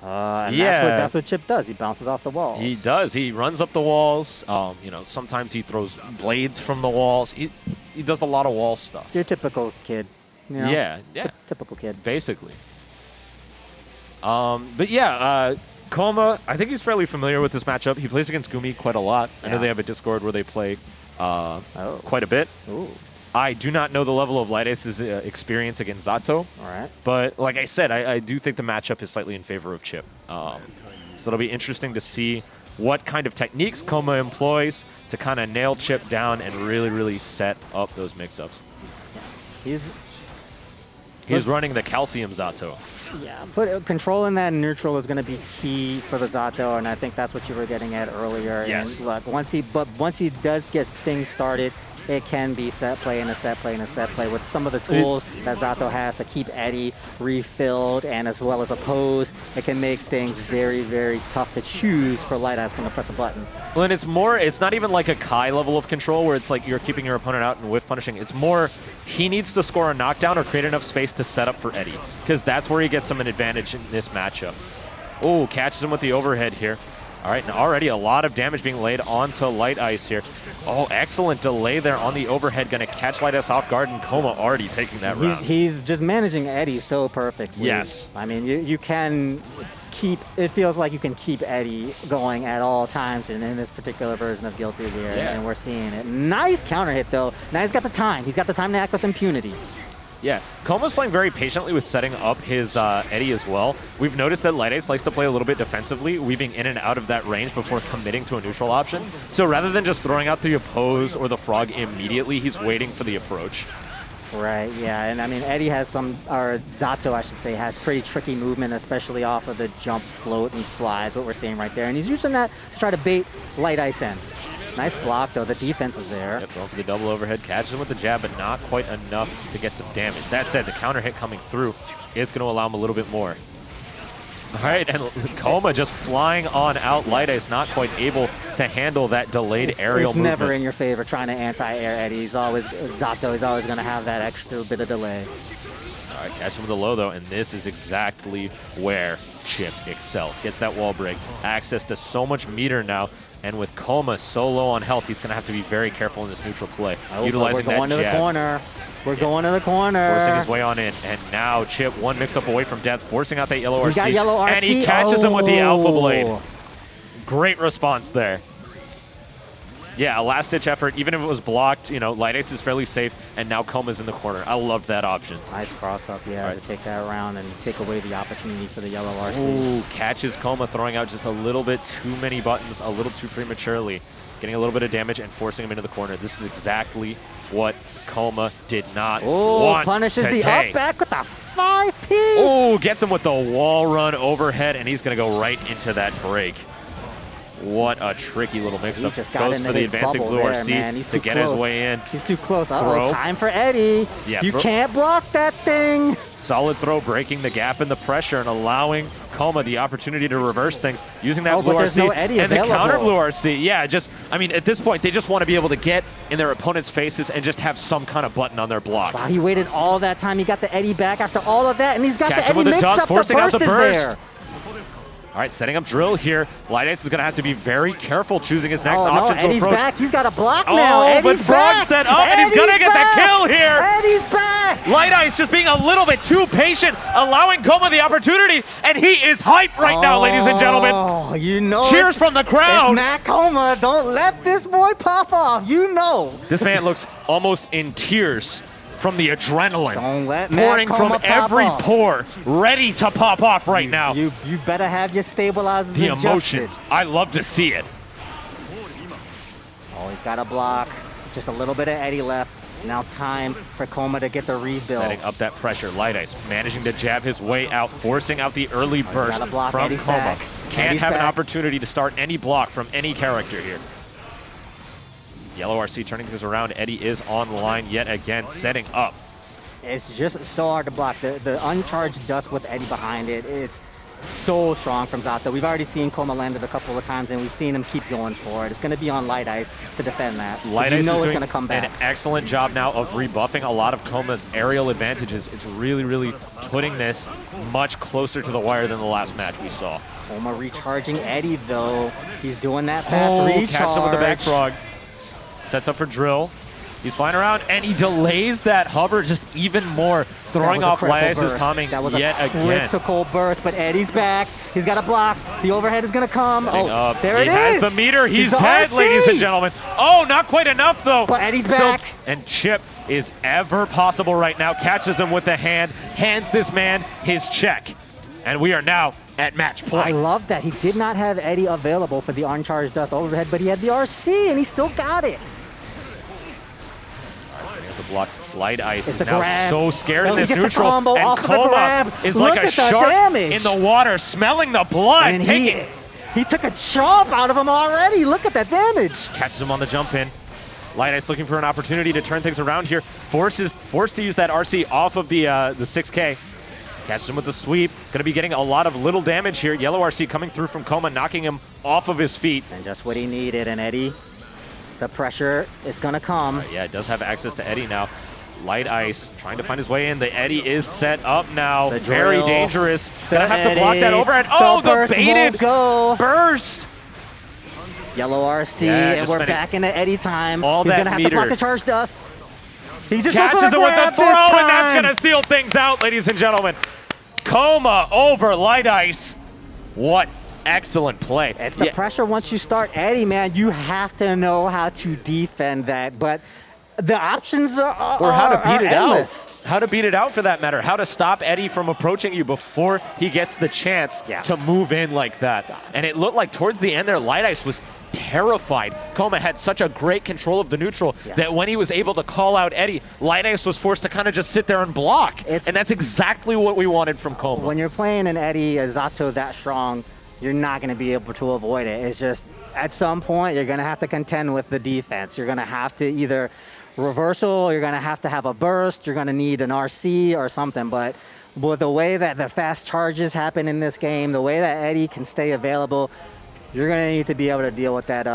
And Yeah. that's what Chipp does. He bounces off the walls. He does. He runs up the walls. You know, sometimes he throws blades from the walls. He does a lot of wall stuff. Your typical kid. You know? Yeah. Typical kid. Basically. But yeah, Coma, I think he's fairly familiar with this matchup. He plays against Gumi quite a lot. I know they have a Discord where they play quite a bit. Ooh. I do not know the level of Lightice's experience against Zato. All right. But like I said, I do think the matchup is slightly in favor of Chipp. So it'll be interesting to see what kind of techniques Coma employs to kind of nail Chipp down and really, really set up those mix-ups. He's running the Calcium Zato. Yeah, but controlling that neutral is going to be key for the Zato, and I think that's what you were getting at earlier. Yes. And look, once he does get things started, it can be set play and a set play and a set play with some of the tools that Zato has to keep Eddie refilled and as well as oppose. It can make things very, very tough to choose for Lightice when to press a button. Well, and it's not even like a Kai level of control where it's like you're keeping your opponent out and whiff punishing. It's more he needs to score a knockdown or create enough space to set up for Eddie, because that's where he gets some advantage in this matchup. Oh, catches him with the overhead here. All right, and already a lot of damage being laid onto Lightice here. Oh, excellent delay there on the overhead. Going to catch Lightice off guard, and Coma already taking that round. He's just managing Eddie so perfectly. Yes. I mean, you can keep, it feels like you can keep Eddie going at all times in this particular version of Guilty here, and we're seeing it. Nice counter hit, though. Now he's got the time. He's got the time to act with impunity. Yeah, Coma's playing very patiently with setting up his Eddie as well. We've noticed that Lightice likes to play a little bit defensively, weaving in and out of that range before committing to a neutral option. So rather than just throwing out the oppose or the frog immediately, he's waiting for the approach. Right, yeah, and I mean, Eddie has or Zato, I should say, has pretty tricky movement, especially off of the jump, float, and fly is what we're seeing right there. And he's using that to try to bait Lightice in. Nice block, though. The defense is there. Yep, going for the double overhead. Catches him with the jab, but not quite enough to get some damage. That said, the counter hit coming through is going to allow him a little bit more. All right, and Coma just flying on out. Lightice not quite able to handle that delayed aerial movement. It's never in your favor trying to anti-air Eddie. Zato is always going to have that extra bit of delay. All right, catch him with the low, though, and this is exactly where Chipp excels. Gets that wall break, access to so much meter now, and with Coma so low on health, he's going to have to be very careful in this neutral play. Utilizing that jab. We're going to the corner. We're going to the corner. Forcing his way on in, and now Chipp one mix-up away from death, forcing out that yellow RC. He's got yellow RC. And he catches him with the Alpha Blade. Great response there. Yeah, a last-ditch effort. Even if it was blocked, you know, Lightice is fairly safe, and now Coma's in the corner. I loved that option. Nice cross-up, yeah, to take that around and take away the opportunity for the yellow RC. Ooh, catches Coma throwing out just a little bit too many buttons, a little too prematurely. Getting a little bit of damage and forcing him into the corner. This is exactly what Coma did not want punishes today. the up back with the 5P. Oh, gets him with the wall run overhead, and he's going to go right into that break. What a tricky little mix-up. Goes for the advancing blue there, RC to get his way in. He's too close. Throw. Time for Eddie. Yeah, you can't block that thing. Solid throw, breaking the gap in the pressure and allowing Coma the opportunity to reverse things using that blue RC no Eddie and available. The counter blue RC. Yeah, I mean, at this point, they just want to be able to get in their opponent's faces and just have some kind of button on their block. Wow, he waited all that time. He got the Eddie back after all of that, and he's got the Eddie mix-up. Forcing out the burst. There. All right, setting up drill here. Lightice is going to have to be very careful choosing his next option to Eddie's approach. Back. He's got a block now. But Frog set up, and he's going to get the kill here. Eddie's back. Lightice just being a little bit too patient, allowing Coma the opportunity, and he is hyped right now, ladies and gentlemen. Oh, you know. Cheers from the crowd. It's Matt Coma. Don't let this boy pop off. You know. This man looks almost in tears from the adrenaline. Don't let pouring from every pore, ready to pop off right now. You better have your stabilizers the adjusted. Emotions. I love to see it. Oh, he's got a block. Just a little bit of Eddie left. Now time for Coma to get the rebuild. Setting up that pressure. Lightice managing to jab his way out, forcing out the early burst from Eddie's Coma. Back. Can't Eddie's have back. an opportunity to start any block from any character here. Yellow RC turning things around. Eddie is on the line yet again, setting up. It's just so hard to block. The uncharged dust with Eddie behind it. so strong from Zato. We've already seen Coma land it a couple of times, and we've seen him keep going for it. It's going to be on Lightice to defend that. Lightice you know is it's doing going to come back. an excellent job now of rebuffing a lot of Coma's aerial advantages. It's really, really putting this much closer to the wire than the last match we saw. Coma recharging Eddie, though. He's doing that fast recharge. Catch him with the back frog. Sets up for drill. He's flying around, and he delays that hover just even more, throwing off Lightice's timing that was yet a again. critical burst, but Eddie's back. He's got a block. The overhead is going to come. Setting oh, up. there it is. He has the meter. He's dead, RC. ladies and gentlemen. Oh, not quite enough, though. But Eddie's back. And Chipp is ever possible right now. Catches him with the hand, hands this man his check. And we are now at match point. I love that. He did not have Eddie available for the uncharged death overhead, but he had the RC, and he still got it. The block. Lightice is now grab. So scared in this neutral, and Coma is Look like a at the shark damage. in the water, smelling the blood. And he took a chomp out of him already. Look at that damage. Catches him on the jump in. Lightice looking for an opportunity to turn things around here. Forced to use that RC off of the 6K. Catches him with the sweep. Going to be getting a lot of little damage here. Yellow RC coming through from Coma, knocking him off of his feet. And just what he needed. And Eddie, the pressure is going to come. Yeah, it does have access to Eddie now. Lightice trying to find his way in. The Eddie is set up now. Very dangerous. Gonna have to block that overhead. Oh, the baited burst. Yellow RC, and we're back into Eddie time. He's gonna have to block the charge dust. He just catches it with the throw, and that's gonna seal things out, ladies and gentlemen. Coma over Lightice. What excellent play. It's the pressure once you start Eddie, man. You have to know how to defend that, but the options are or how to beat it endless. out. How to beat it out for that matter. How to stop Eddie from approaching you before he gets the chance to move in like that. And it looked like towards the end there, Lightice was terrified. Coma had such a great control of the neutral that when he was able to call out Eddie, Lightice was forced to kind of just sit there and block. And that's exactly what we wanted from Coma. When you're playing an Eddie, a Zato that strong, you're not going to be able to avoid it. It's just, at some point, you're going to have to contend with the defense. You're going to have to either reversal, you're going to have a burst, you're going to need an RC or something. But with the way that the fast charges happen in this game, the way that Eddie can stay available, you're going to need to be able to deal with that